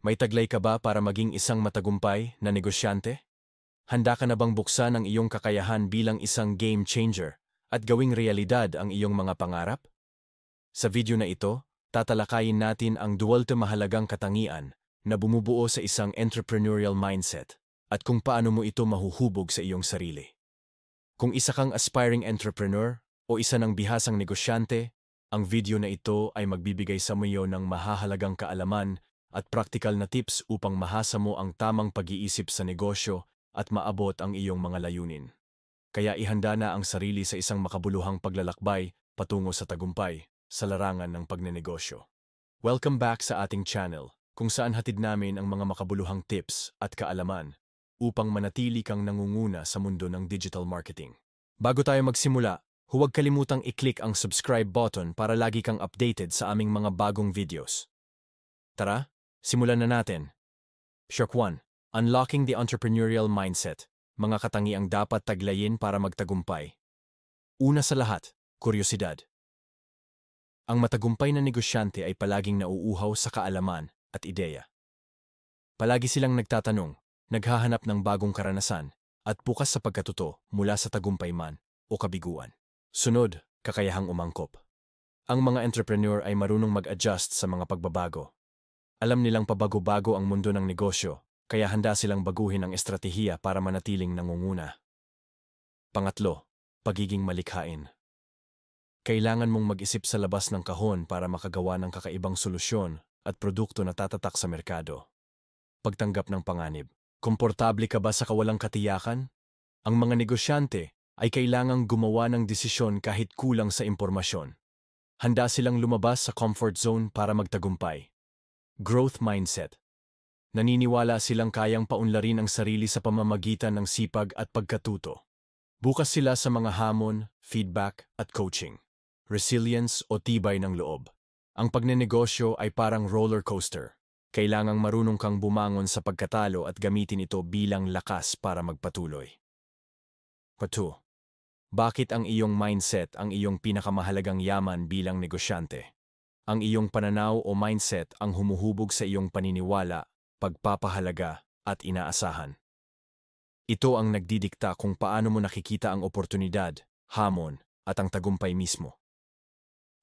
May taglay ka ba para maging isang matagumpay na negosyante? Handa ka na bang buksan ang iyong kakayahan bilang isang game changer at gawing realidad ang iyong mga pangarap? Sa video na ito, tatalakayin natin ang duwalte mahalagang katangian na bumubuo sa isang entrepreneurial mindset at kung paano mo ito mahuhubog sa iyong sarili. Kung isa kang aspiring entrepreneur o isa ng bihasang negosyante, ang video na ito ay magbibigay sa iyo ng mahahalagang kaalaman at praktikal na tips upang mahasa mo ang tamang pag-iisip sa negosyo at maabot ang iyong mga layunin. Kaya ihanda na ang sarili sa isang makabuluhang paglalakbay patungo sa tagumpay sa larangan ng pagnenegosyo. Welcome back sa ating channel, kung saan hatid namin ang mga makabuluhang tips at kaalaman upang manatili kang nangunguna sa mundo ng digital marketing. Bago tayo magsimula, huwag kalimutang i-click ang subscribe button para lagi kang updated sa aming mga bagong videos. Tara, simulan na natin. Shock 1. Unlocking the entrepreneurial mindset. Mga katangiang dapat taglayin para magtagumpay. Una sa lahat, kuryosidad. Ang matagumpay na negosyante ay palaging nauuhaw sa kaalaman at ideya. Palagi silang nagtatanong, naghahanap ng bagong karanasan, at bukas sa pagkatuto mula sa tagumpay man o kabiguan. Sunod, kakayahang umangkop. Ang mga entrepreneur ay marunong mag-adjust sa mga pagbabago. Alam nilang pabago-bago ang mundo ng negosyo, kaya handa silang baguhin ang estratehiya para manatiling nangunguna. Pangatlo, pagiging malikhain. Kailangan mong mag-isip sa labas ng kahon para makagawa ng kakaibang solusyon at produkto na tatatak sa merkado. Pagtanggap ng panganib. Komportable ka ba sa kawalang katiyakan? Ang mga negosyante ay kailangang gumawa ng desisyon kahit kulang sa impormasyon. Handa silang lumabas sa comfort zone para magtagumpay. Growth mindset. Naniniwala silang kayang paunlarin ang sarili sa pamamagitan ng sipag at pagkatuto. Bukas sila sa mga hamon, feedback at coaching. Resilience o tibay ng loob. Ang pagnenegosyo ay parang roller coaster. Kailangang marunong kang bumangon sa pagkatalo at gamitin ito bilang lakas para magpatuloy. 2. Bakit ang iyong mindset ang iyong pinakamahalagang yaman bilang negosyante? Ang iyong pananaw o mindset ang humuhubog sa iyong paniniwala, pagpapahalaga at inaasahan. Ito ang nagdidikta kung paano mo nakikita ang oportunidad, hamon at ang tagumpay mismo.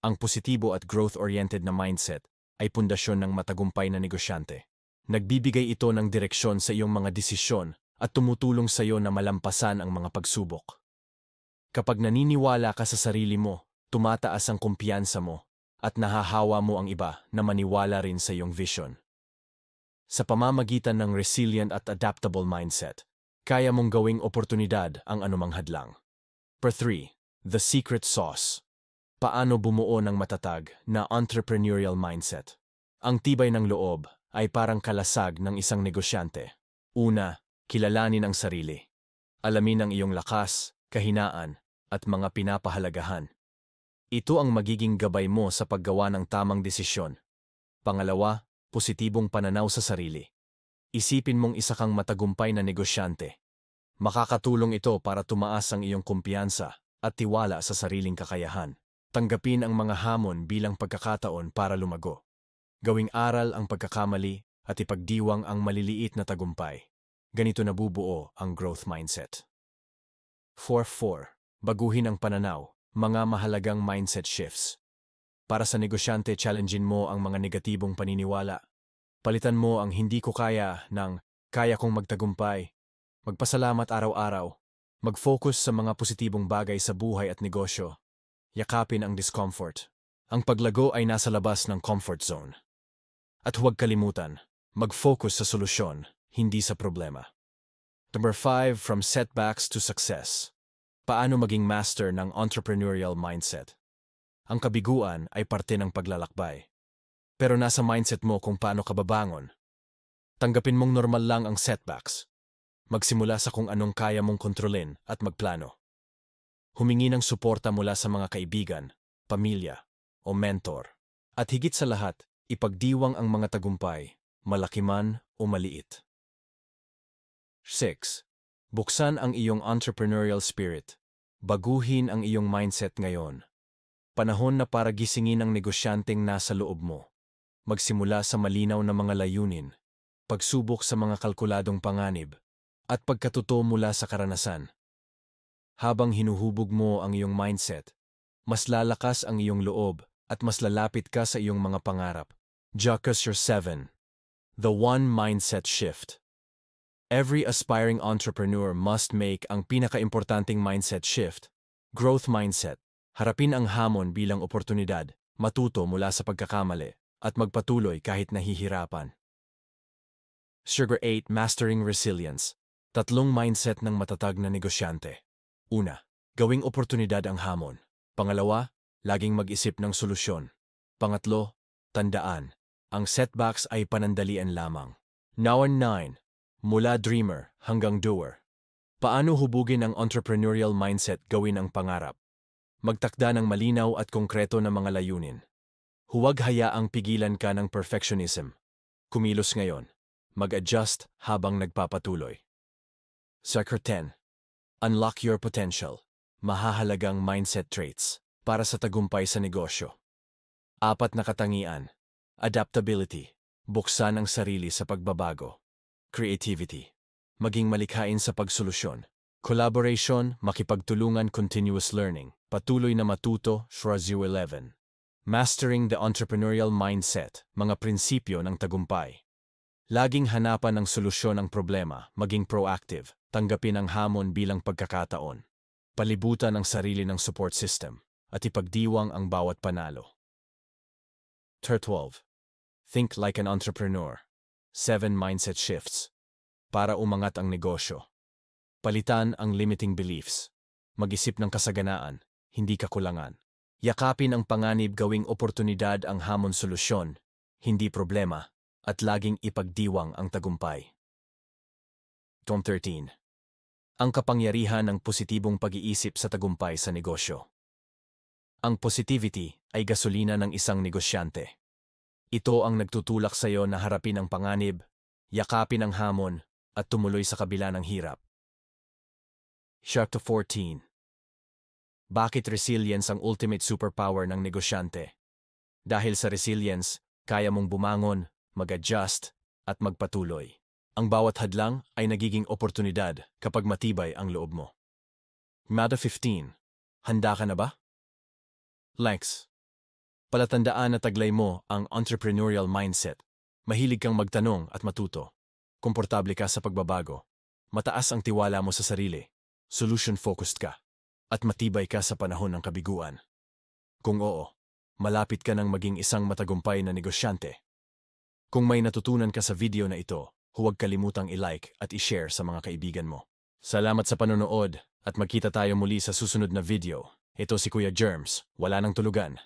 Ang positibo at growth-oriented na mindset ay pundasyon ng matagumpay na negosyante. Nagbibigay ito ng direksyon sa iyong mga desisyon at tumutulong sa iyo na malampasan ang mga pagsubok. Kapag naniniwala ka sa sarili mo, tumataas ang kumpiyansa mo at nahahawa mo ang iba na maniwala rin sa iyong vision. Sa pamamagitan ng resilient at adaptable mindset, kaya mong gawing oportunidad ang anumang hadlang. 3. The secret sauce. Paano bumuo ng matatag na entrepreneurial mindset? Ang tibay ng loob ay parang kalasag ng isang negosyante. Una, kilalanin ang sarili. Alamin ang iyong lakas, kahinaan, at mga pinapahalagahan. Ito ang magiging gabay mo sa paggawa ng tamang desisyon. Pangalawa, positibong pananaw sa sarili. Isipin mong isa kang matagumpay na negosyante. Makakatulong ito para tumaas ang iyong kumpiyansa at tiwala sa sariling kakayahan. Tanggapin ang mga hamon bilang pagkakataon para lumago. Gawing aral ang pagkakamali at ipagdiwang ang maliliit na tagumpay. Ganito nabubuo ang growth mindset. 4. Baguhin ang pananaw. Mga mahalagang mindset shifts. Para sa negosyante, challengein mo ang mga negatibong paniniwala. Palitan mo ang hindi ko kaya ng kaya kong magtagumpay. Magpasalamat araw-araw. Mag-focus sa mga positibong bagay sa buhay at negosyo. Yakapin ang discomfort. Ang paglago ay nasa labas ng comfort zone. At huwag kalimutan, mag-focus sa solusyon, hindi sa problema. 5. From setbacks to success. Paano maging master ng entrepreneurial mindset? Ang kabiguan ay parte ng paglalakbay. Pero nasa mindset mo kung paano ka babangon. Tanggapin mong normal lang ang setbacks. Magsimula sa kung anong kaya mong kontrolin at magplano. Humingi ng suporta mula sa mga kaibigan, pamilya, o mentor. At higit sa lahat, ipagdiwang ang mga tagumpay, malaki man o maliit. 6. Buksan ang iyong entrepreneurial spirit. Baguhin ang iyong mindset ngayon. Panahon na para gisingin ang negosyanteng nasa loob mo. Magsimula sa malinaw na mga layunin, pagsubok sa mga kalkuladong panganib, at pagkatuto mula sa karanasan. Habang hinuhubog mo ang iyong mindset, mas lalakas ang iyong loob at mas lalapit ka sa iyong mga pangarap. Jocus 7. The One Mindset Shift. Every aspiring entrepreneur must make ang pinakaimportanteng mindset shift. Growth mindset. Harapin ang hamon bilang oportunidad, matuto mula sa pagkakamali, at magpatuloy kahit nahihirapan. Sugar 8. Mastering Resilience. Tatlong mindset ng matatag na negosyante. Una, gawing oportunidad ang hamon. Pangalawa, laging mag-isip ng solusyon. Pangatlo, tandaan, ang setbacks ay panandalian lamang. Now 9. Mula dreamer hanggang doer. Paano hubugin ang entrepreneurial mindset gawin ang pangarap? Magtakda ng malinaw at konkreto na mga layunin. Huwag hayaang pigilan ka ng perfectionism. Kumilos ngayon. Mag-adjust habang nagpapatuloy. Secret 10. Unlock your potential. Mahahalagang mindset traits para sa tagumpay sa negosyo. 4 na katangian. Adaptability. Buksan ang sarili sa pagbabago. Creativity. Maging malikhain sa pagsolusyon. Collaboration, makipagtulungan, continuous learning. Patuloy na matuto, Shrazio 11. Mastering the entrepreneurial mindset, mga prinsipyo ng tagumpay. Laging hanapan ng solusyon ang problema, maging proactive, tanggapin ang hamon bilang pagkakataon. Palibutan ang sarili ng support system, at ipagdiwang ang bawat panalo. 12. Think like an entrepreneur. 7 mindset shifts. Para umangat ang negosyo. Palitan ang limiting beliefs. Mag-isip ng kasaganaan, hindi kakulangan. Yakapin ang panganib, gawing oportunidad ang hamon, solusyon, hindi problema, at laging ipagdiwang ang tagumpay. 13. Ang kapangyarihan ng positibong pag-iisip sa tagumpay sa negosyo. Ang positivity ay gasolina ng isang negosyante. Ito ang nagtutulak sa iyo na harapin ang panganib, yakapin ang hamon, at tumuloy sa kabila ng hirap. Chapter 14. Bakit resilience ang ultimate superpower ng negosyante? Dahil sa resilience, kaya mong bumangon, mag-adjust, at magpatuloy. Ang bawat hadlang ay nagiging oportunidad kapag matibay ang loob mo. Mada 15. Handa ka na ba? Lex. Palatandaan na taglay mo ang entrepreneurial mindset. Mahilig kang magtanong at matuto. Komportable ka sa pagbabago. Mataas ang tiwala mo sa sarili. Solution-focused ka. At matibay ka sa panahon ng kabiguan. Kung oo, malapit ka ng maging isang matagumpay na negosyante. Kung may natutunan ka sa video na ito, huwag kalimutang i-like at i-share sa mga kaibigan mo. Salamat sa panonood at magkita tayo muli sa susunod na video. Ito si Kuya Germs, wala nang tulugan.